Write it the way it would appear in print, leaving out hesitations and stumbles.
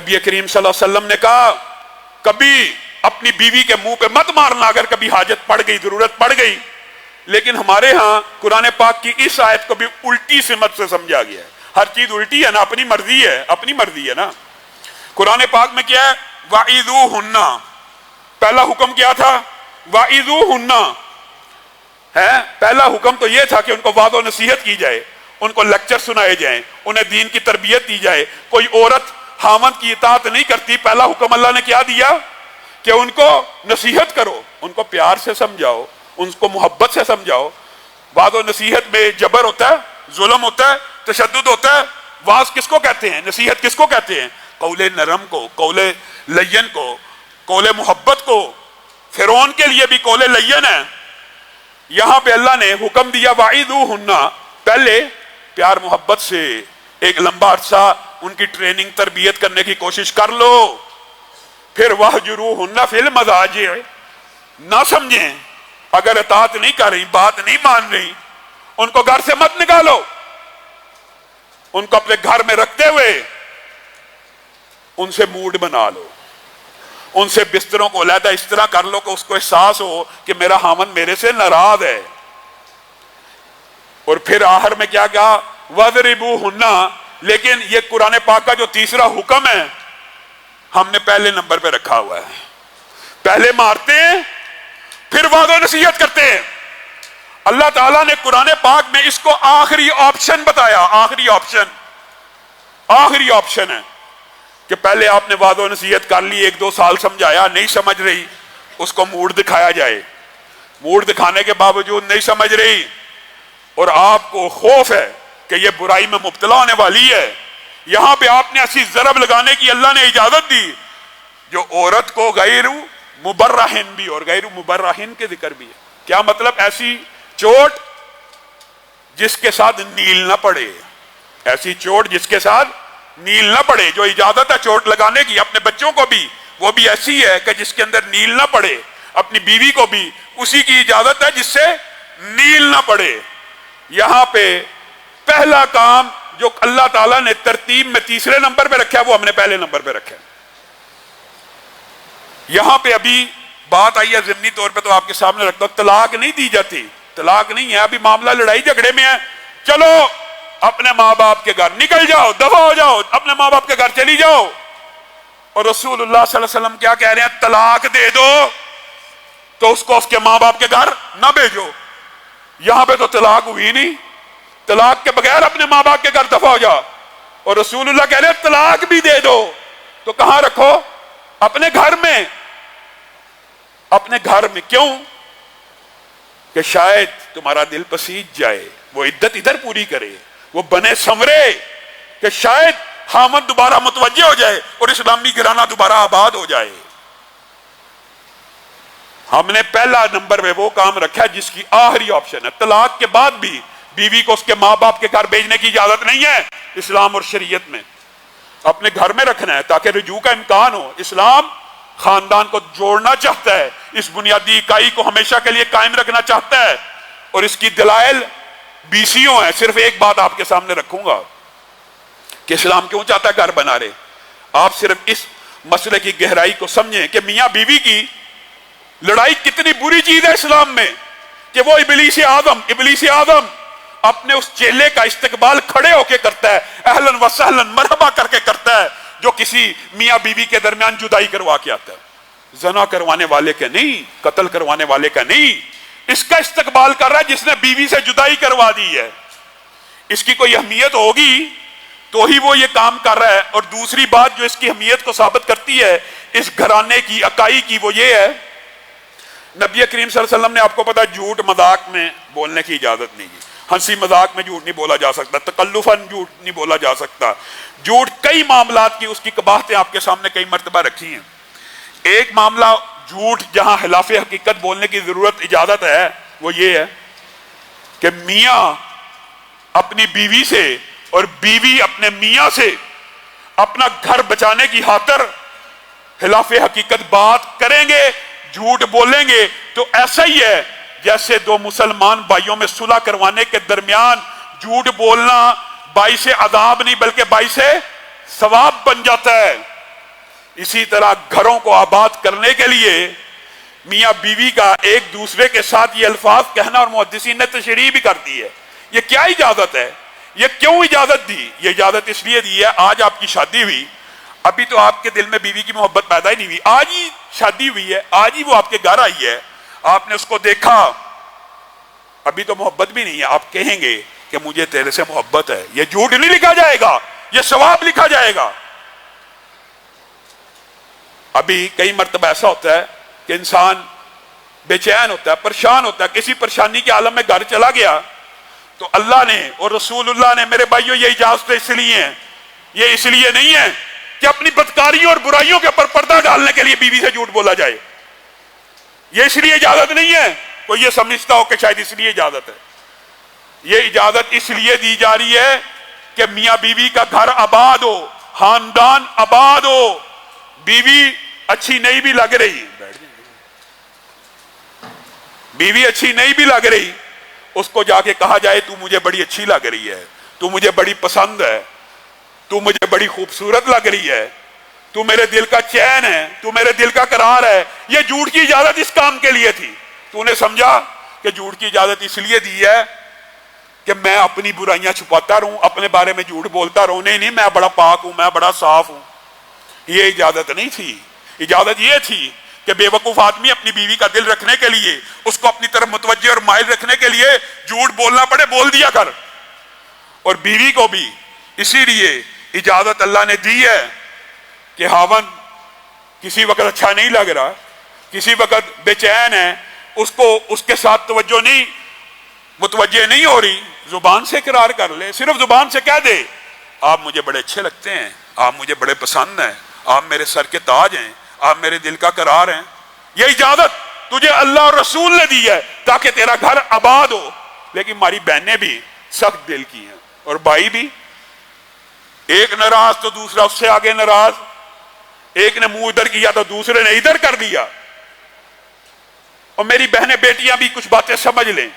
नबी करीम सल्लल्लाहु अलैहि वसल्लम ने कहा कभी अपनी बीवी के मुंह पे मत मारना अगर कभी हाजत पड़ गई, जरूरत पड़ गई। लेकिन हमारे यहाँ कुरान पाक की इस आयत को भी उल्टी सिमत से समझा गया है। हर चीज उल्टी है ना, अपनी मर्जी है, अपनी मर्जी है ना। कुरान पाक में क्या है, वाइदू हुन्ना, पहला हुक्म क्या था, वाइदू हुन्ना है। पहला हुक्म तो यह था कि उनको वादो नसीहत की जाए, उनको लेक्चर सुनाए जाएं, उन्हें दीन की तरबियत दी जाए। कोई औरत हामद की इताअत नहीं करती, पहला हुक्म अल्लाह ने क्या दिया कि उनको नसीहत करो, उनको प्यार से समझाओ, उनको मोहब्बत से समझाओ। वादो नसीहत में जबर होता है, जुल्म होता है, तशद्दुद होता है। वाज किसको कहते हैं, नसीहत किसको कहते हैं, कौले नरम को, कौले लय्यन को, कौले मोहब्बत को। फिरौन के लिए भी कौले लय्यन है। यहां पे अल्लाह ने हुक्म दिया वाइदू हुन्ना, पहले प्यार मोहब्बत से एक लंबा अरसा उनकी ट्रेनिंग तरबियत करने की कोशिश कर लो। फिर वहजुरू हुन्ना फिल मज़ाजी, ना समझें, अगर इताअत नहीं कर रही, बात नहीं मान रही, उनको घर से मत निकालो, उनको अपने घर में रखते हुए उनसे मूड बना लो, उनसे बिस्तरों को अलहदा इस तरह कर लो कि उसको एहसास हो कि मेरा हामन मेरे से नाराज है। और फिर आखिर में क्या कहा, वज़रिबू हुन्ना। लेकिन ये कुरान पाक का जो तीसरा हुक्म है हमने पहले नंबर पे रखा हुआ है। पहले मारते हैं, फिर वादो नसीहत करते हैं। अल्लाह ताला ने कुरान पाक में इसको आखिरी ऑप्शन बताया, आखिरी ऑप्शन है कि पहले आपने वादो नसीहत कर ली, 1-2 साल समझाया, नहीं समझ रही, उसको मूड दिखाया जाए। मूड दिखाने के बावजूद नहीं समझ रही और आपको खौफ है कि ये बुराई में मुब्तला होने वाली है, यहां पे आपने ऐसी जरब लगाने की अल्लाह ने इजाजत दी जो औरत को गैर मुबर्रहिन भी और गैर मुबर्रहिन के जिक्र भी है। क्या मतलब, ऐसी चोट जिसके साथ नील ना पड़े, ऐसी चोट जिसके साथ नील ना पड़े। जो इजाजत है चोट लगाने की अपने बच्चों को भी, वो भी ऐसी है कि जिसके अंदर नील ना पड़े। अपनी बीवी को भी उसी की इजाजत है जिससे नील ना पड़े। यहां पे पहला काम जो अल्लाह ताला ने तरतीब में तीसरे नंबर पे रखा है वो हमने पहले नंबर पे रखा है। यहां पे अभी बात आई है ज़िमनी तौर पे, तो आपके सामने रखता हूं, तलाक नहीं दी जाती, तलाक नहीं है, अभी मामला लड़ाई झगड़े में है। चलो अपने माँ बाप के घर निकल जाओ, दफा हो जाओ, अपने माँ बाप के घर चली जाओ। और रसूलुल्लाह सल्लल्लाहु अलैहि वसल्लम क्या कह रहे हैं, तलाक दे दो तो उसको उसके माँ बाप के घर ना भेजो। यहां पे तो तलाक हुई नहीं, तलाक के बगैर अपने माँ बाप के घर दफा हो जाओ। और रसूलुल्लाह कह रहे हैं तलाक भी दे दो तो कहां रखो, अपने घर में, अपने घर में। क्यों कि शायद तुम्हारा दिल पसीज जाए, वो इद्दत इधर पूरी करे, वो बने संवरे, कि शायद हामद दोबारा मुतवज्जे हो जाए और इस्लामी घराना दोबारा आबाद हो जाए। हमने पहला नंबर पे वो काम रखा है जिसकी आखिरी ऑप्शन है। तलाक के बाद भी बीवी को उसके माँ बाप के घर भेजने की इजाजत नहीं है इस्लाम और शरीयत में, अपने घर में रखना है ताकि रुजू का इम्कान हो। इस्लाम खानदान को जोड़ना चाहता है, इस बुनियादी इकाई को हमेशा के लिए कायम रखना चाहता है और इसकी दलाइल बीसियों है। सिर्फ एक बात आपके सामने रखूंगा कि इस्लाम क्यों चाहता है घर बना रहे। आप सिर्फ इस मसले की गहराई को समझें कि मियां बीवी की लड़ाई कितनी बुरी चीज है इस्लाम में, कि वो इबलीस आदम अपने उस चेले का इस्तकबाल खड़े होकर करता है, अहलन व सहलन मरहबा करके करता है, जो किसी मियां बीवी के दरमियान जुदाई करवा के आता है। जना करवाने वाले का नहीं, कत्ल करवाने वाले का नहीं, इसका इस्तकबाल कर रहा है जिसने बीवी से जुदाई करवा दी है। इसकी कोई अहमियत होगी तो ही वो ये काम कर रहा है। और दूसरी बात जो इसकी अहमियत को साबित करती है इस घराने की इकाई की, वो ये है नबी करीम सल्लल्लाहु अलैहि वसल्लम ने, आपको पता, झूठ मजाक में बोलने की इजाजत नहीं दी। हंसी मजाक में झूठ नहीं बोला जा सकता, तकल्लुफन झूठ नहीं बोला जा सकता। झूठ कई मामलात की उसकी कबाहतें आपके सामने कई मर्तबा रखी हैं। एक मामला झूठ जहां खिलाफे हकीकत बोलने की जरूरत इजाजत है वो ये है कि मियां अपनी बीवी से और बीवी अपने मियां से अपना घर बचाने की खातिर खिलाफे हकीकत बात करेंगे, झूठ बोलेंगे, तो ऐसा ही है जैसे दो मुसलमान भाइयों में सुलह करवाने के दरमियान झूठ बोलना बाइसे अदाब नहीं बल्कि बाइसे सवाब बन जाता है। اسی طرح گھروں کو آباد کرنے کے لیے میاں بیوی کا ایک دوسرے کے ساتھ یہ الفاظ کہنا، اور محدثین نے تشریح بھی کر دی ہے۔ یہ کیا اجازت ہے؟ یہ کیوں اجازت دی؟ یہ اجازت اس لیے دی ہے، آج آپ کی شادی ہوئی، ابھی تو آپ کے دل میں بیوی کی محبت پیدا ہی نہیں ہوئی، آج ہی شادی ہوئی ہے، آج ہی وہ آپ کے گھر آئی ہے، آپ نے اس کو دیکھا، ابھی تو محبت بھی نہیں ہے، آپ کہیں گے کہ مجھے تیرے سے محبت ہے، یہ جھوٹ نہیں لکھا جائے گا، یہ ثواب لکھا جائے گا۔ ابھی کئی مرتبہ ایسا ہوتا ہے کہ انسان بے چین ہوتا ہے، پریشان ہوتا ہے، کسی پریشانی کے عالم میں گھر چلا گیا تو اللہ نے اور رسول اللہ نے، میرے بھائیوں، یہ اجازت اس لیے ہیں، یہ اس لیے نہیں ہے کہ اپنی بدکاریوں اور برائیوں کے اوپر پردہ ڈالنے کے لیے بیوی سے جھوٹ بولا جائے، یہ اس لیے اجازت نہیں ہے کوئی یہ سمجھتا ہو کہ شاید اس لیے اجازت ہے۔ یہ اجازت اس لیے دی جا رہی ہے کہ میاں بیوی کا گھر آباد ہو، خاندان آباد ہو، بیوی اچھی نہیں بھی لگ رہی، بیوی اچھی نہیں بھی لگ رہی، اس کو جا کے کہا جائے تو مجھے بڑی اچھی لگ رہی ہے، تو مجھے بڑی پسند ہے، تو مجھے بڑی خوبصورت لگ رہی ہے، تو میرے دل کا چین ہے، تو میرے دل کا قرار ہے۔ یہ جھوٹ کی اجازت اس کام کے لیے تھی، تو نے سمجھا کہ جھوٹ کی اجازت اس لیے دی ہے کہ میں اپنی برائیاں چھپاتا رہوں، اپنے بارے میں جھوٹ بولتا رہوں، نہیں میں بڑا پاک ہوں، میں بڑا صاف ہوں۔ یہ اجازت نہیں تھی، اجازت یہ تھی کہ بے وقوف آدمی اپنی بیوی کا دل رکھنے کے لیے، اس کو اپنی طرف متوجہ اور مائل رکھنے کے لیے جھوٹ بولنا پڑے، بول دیا کر۔ اور بیوی کو بھی اسی لیے اجازت اللہ نے دی ہے کہ خاوند کسی وقت اچھا نہیں لگ رہا، کسی وقت بے چین ہے، اس کو اس کے ساتھ توجہ نہیں، متوجہ نہیں ہو رہی، زبان سے اقرار کر لے، صرف زبان سے کہہ دے آپ مجھے بڑے اچھے لگتے ہیں، آپ مجھے بڑے پسند ہیں، آپ میرے سر کے تاج ہیں، آپ میرے دل کا قرار ہیں۔ یہ اجازت تجھے اللہ اور رسول نے دی ہے تاکہ تیرا گھر آباد ہو۔ لیکن ہماری بہنیں بھی سخت دل کی ہیں، اور بھائی بھی، ایک ناراض تو دوسرا اس سے آگے ناراض، ایک نے منہ ادھر کیا تو دوسرے نے ادھر کر دیا۔ اور میری بہنیں بیٹیاں بھی کچھ باتیں سمجھ لیں،